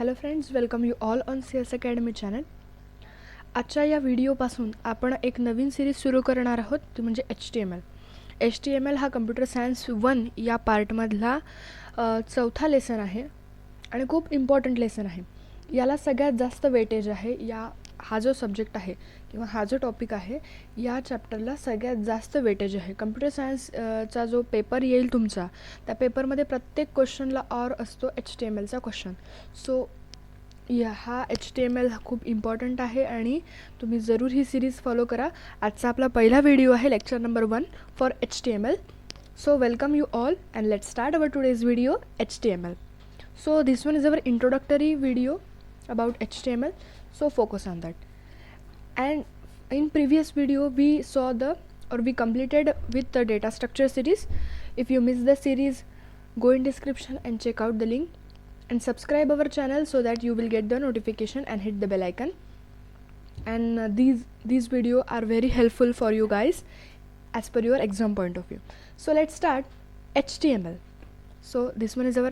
Hello friends, welcome you all on CS academy channel. आजच्या या व्हिडिओपासून आपण एक नवीन सिरीज सुरू करणार आहोत, ती म्हणजे HTML हा कम्प्युटर सायन्स 1 या पार्टमधला चौथा लेसन आहे आणि खूप इम्पॉर्टंट लेसन आहे. याला सगळ्यात जास्त वेटेज आहे. हा जो सब्जेक्ट आहे किंवा हा जो टॉपिक आहे या चॅप्टरला सगळ्यात जास्त वेटेज आहे. कम्प्युटर सायन्सचा जो पेपर येईल तुमचा, त्या पेपरमध्ये प्रत्येक क्वेश्चनला ऑर असतो HTMLचा क्वेश्चन. सो हा HTML हा खूप इम्पॉर्टंट आहे आणि तुम्ही जरूर ही सिरीज फॉलो करा. आजचा आपला पहिला व्हिडिओ आहे, lecture number 1 for HTML. So welcome you all and let's start our today's video, HTML. So this one is our introductory video about HTML, so focus on that. And in previous video we saw we completed with the data structure series. If you missed the series, go in description and check out the link and subscribe our channel so that you will get the notification and hit the bell icon. And these video are very helpful for you guys as per your exam point of view. So let's start HTML. So this one is our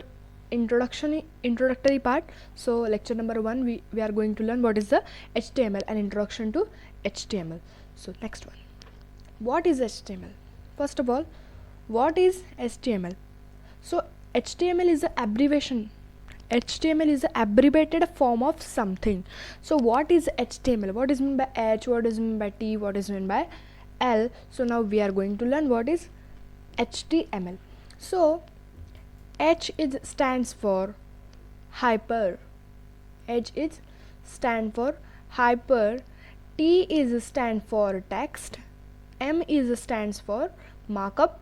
introductory part. So lecture number 1 we are going to learn what is the HTML and introduction to HTML. So next one, what is HTML? First of all, what is HTML? So HTML is an abbreviation. HTML is an abbreviated form of something. So what is HTML? What is meant by H? What is meant by T? What is meant by L? So now we are going to learn what is HTML. So H is stands for hyper. H is stand for hyper. T is stand for text. M is stands for markup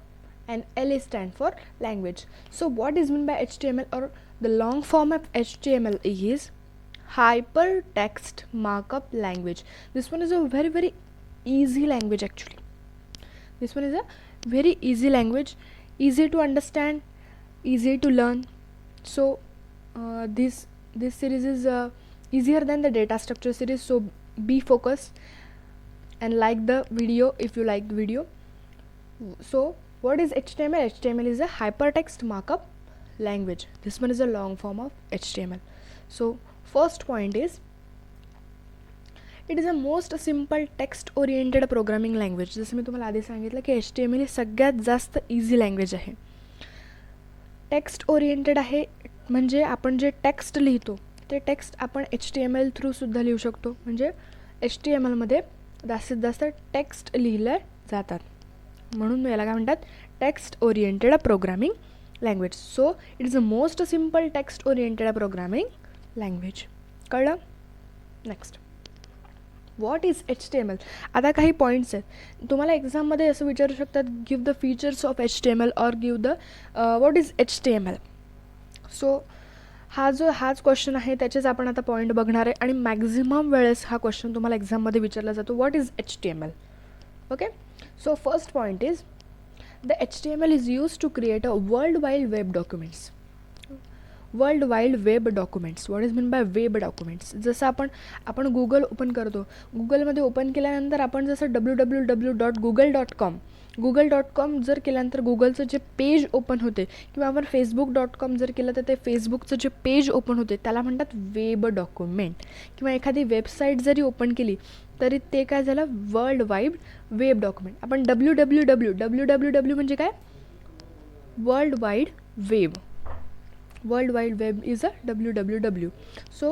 and L is stand for language. So what is meant by HTML, or the long form of HTML is hypertext markup language. This one is a very easy language actually. This one is a very easy language, easy to understand, easy to learn. So this series is easier than the data structure series. So be focused and like the video if you like the video. So what is HTML? HTML is a hypertext markup language. This one is a long form of HTML. So first point is, it is a most simple text oriented programming language. जसं मी तुम्हाला आधी सांगितलं की HTML ही सगळ्यात जास्त easy language आहे. Text oriented आहे, म्हणजे आपण जे टेक्स्ट लिहितो ते टेक्स्ट आपण HTML थ्रू सुद्धा लिहू शकतो. म्हणजे HTMLमध्ये जास्तीत जास्त टेक्स्ट लिहिले जातात, म्हणून याला काय म्हणतात, text oriented programming language. So it is a most simple text oriented programming language. कळलं? Next, what is HTML? आता काही पॉईंट्स आहेत तुम्हाला एक्झाममध्ये असं विचारू शकतात, give the features of HTML और give the what is HTML. So हाच क्वेश्चन आहे, त्याचेच आपण आता पॉईंट बघणार आहे आणि मॅक्झिमम वेळेस हा क्वेश्चन तुम्हाला एक्झाममध्ये विचारला जातो, what is HTML. Okay, so first point is the HTML is used to create a world wide web documents. World wide web documents. What is mean by web documents? जसं आपण Google open करतो, गुगलमध्ये open केल्यानंतर आपण जसं www.google.com जर केल्यानंतर गुगलचं जे page open होते, किंवा आपण facebook.com जर केलं तर ते फेसबुकचं जे पेज ओपन होते त्याला म्हणतात वेब डॉक्युमेंट. किंवा एखादी वेबसाईट जरी ओपन केली तरी ते काय झालं, वर्ल्ड वाईड वेब डॉक्युमेंट. आपण www म्हणजे काय, world wide web. World Wide Web is a www. So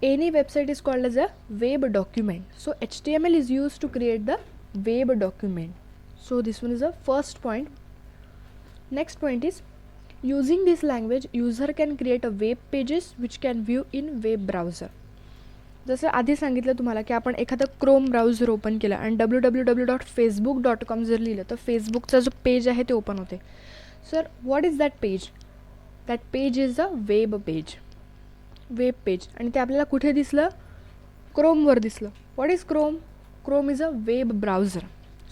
any website is called as a web document. So HTML is used to create the web document. So this one is the first point. Next point is, using this language user can create a web pages which can view in web browser. जसं आधी सांगितलं तुम्हाला की आपण एखादं Chrome browser open केलं आणि www.facebook.com जर लिहिलं तर फेसबुकचा जो पेज आहे ते ओपन होते. Sir what is that page? That page is a web page. Web page. आणि ते आपल्याला कुठे दिसलं? क्रोमवर दिसलं. What is Chrome? Chrome is a web browser.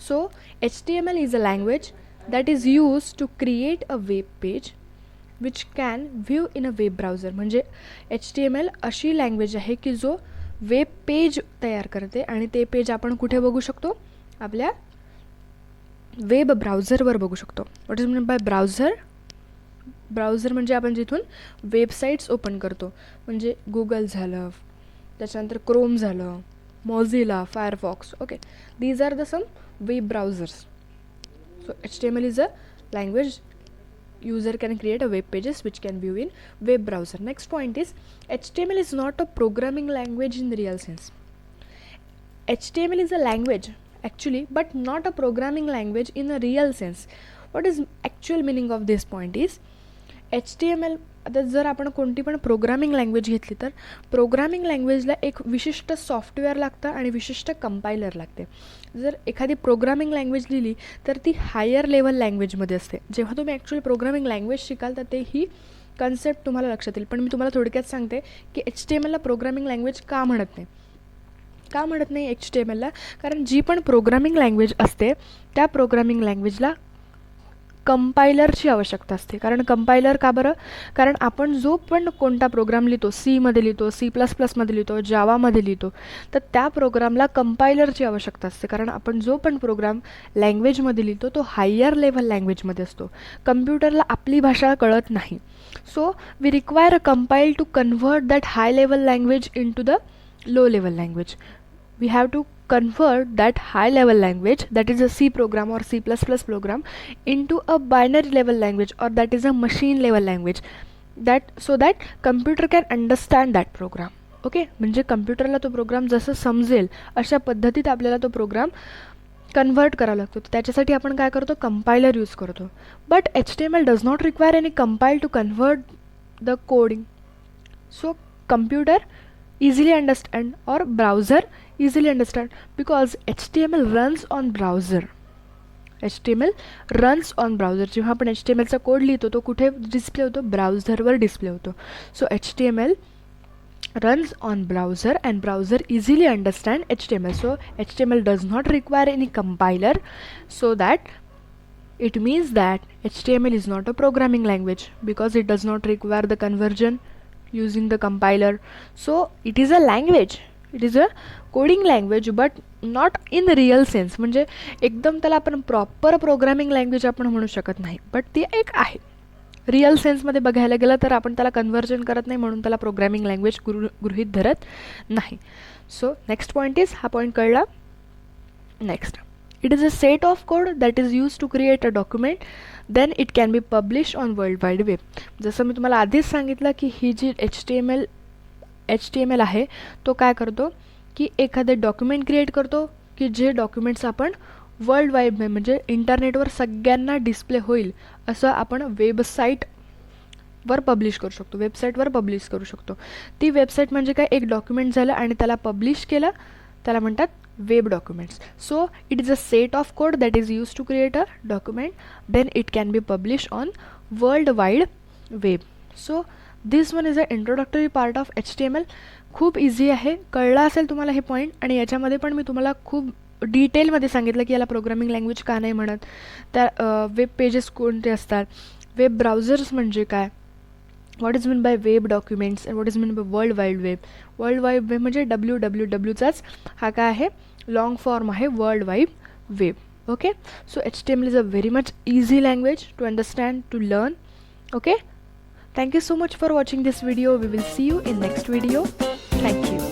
So HTML is a language that is use to create a web page which can view in a web browser. म्हणजे HTML अशी language आहे की जो वेब पेज तयार करते आणि ते page आपण कुठे बघू शकतो? आपल्या वेब ब्राउझरवर बघू शकतो. What is mean by browser? Browser म्हणजे आपण जिथून वेबसाईट्स ओपन करतो, म्हणजे गुगल झालं, त्याच्यानंतर क्रोम झालं, Mozilla, Firefox. Okay, these R the some web browsers. So HTML is a language user can create a web pages which can view in web browser. Next point is HTML is not a programming language in the real sense. HTML is a language actually, but not a programming language in a real sense. What is actual meaning of this point is HTML, आता जर आपण कोणती पण programming language घेतली तर programming लँग्वेजला एक विशिष्ट software लागतं आणि विशिष्ट कंपायलर लागते. जर एखादी प्रोग्रामिंग लँग्वेज लिहिली तर ती हायर लेवल लँग्वेजमध्ये असते. जेव्हा तुम्ही ॲक्च्युली प्रोग्रामिंग लँग्वेज शिकाल तर ते ही कन्सेप्ट तुम्हाला लक्षात येईल. पण मी तुम्हाला थोडक्यात सांगते की HTMLला प्रोग्रामिंग लँग्वेज का म्हणत नाही HTMLला, कारण जी पण प्रोग्रामिंग लँग्वेज असते त्या प्रोग्रामिंग लँग्वेजला कंपायलरची आवश्यकता असते. कारण कंपायलर का बरं, कारण आपण जो पण कोणता प्रोग्राम लिहितो, सीमध्ये लिहितो, C++मध्ये लिहितो, जावामध्ये लिहितो, तर त्या प्रोग्रामला कंपायलरची आवश्यकता असते. कारण आपण जो पण प्रोग्राम लँग्वेजमध्ये लिहितो तो हायर लेवल लँग्वेजमध्ये असतो. कम्प्युटरला आपली भाषा कळत नाही. So we require a compile to convert that high level language into the low level language. We have to convert that high level language, that is a C program or C++ program, into a binary level language, or that is a machine level language, that so that computer can understand that program. Okay, म्हणजे कम्प्युटरला तो programme जसं समजेल अशा पद्धतीत आपल्याला तो programme convert करावा लागतो. त्याच्यासाठी आपण काय करतो, कंपायलर यूज करतो. But HTML does not require any compile to convert the coding. So computer easily understand or browser easily understand because HTML runs on browser. HTML runs on browser. जेव्हा आपण HTMLचा code लिहितो तो कुठे display होतो, ब्राउझरवर display होतो. So HTML runs on browser and browser easily understand HTML. So HTML does not require any compiler, so that it means that HTML is not a programming language because it does not require the conversion using the compiler. So it is a language, it is a coding language, but not in the real sense. म्हणजे एकदम त्याला आपण proper programming language आपण म्हणू शकत नाही, but ती एक आहे. रिअल सेन्समध्ये बघायला गेलं तर आपण त्याला कन्व्हर्जन करत नाही, म्हणून त्याला प्रोग्रामिंग लँग्वेज गृहीत धरत नाही. सो नेक्स्ट पॉईंट इज, हा पॉईंट कळला. Next, it is a set of code that is used to create a document, then it can be published on world wide web. जसं मी तुम्हाला आधीच सांगितलं की ही जी HTML आहे तो काय करतो की एखादे डॉक्युमेंट क्रिएट करतो की जे डॉक्युमेंट्स आपण वर्ल्ड वाईड वेब म्हणजे इंटरनेटवर सगळ्यांना डिस्प्ले होईल असं आपण वेबसाईटवर पब्लिश करू शकतो, वेबसाईटवर पब्लिश करू शकतो. ती वेबसाईट म्हणजे काय, एक डॉक्युमेंट झालं आणि त्याला पब्लिश केलं, त्याला म्हणतात web documents. So it is a set of code that is used to create a document, then it can be published on world wide web. So this one is a introductory part of HTML. खूप easy आहे, कळला असेल तुम्हाला हे point. आणि याच्यामध्ये पण मी तुम्हाला खूप डिटेलमध्ये सांगितलं की याला प्रोग्रामिंग लँग्वेज का नाही म्हणत, त्या वेब पेजेस कोणते असतात, वेब ब्राउझर्स म्हणजे काय, what is meant by web documents and what is meant by world wide web. World wide web म्हणजे WWWचाच हा काय आहे, लॉंग फॉर्म आहे, world wide web. Okay, so HTML is a very much easy language to understand, to learn. Okay, thank you so much for watching this video. We will see you in next video. Thank you.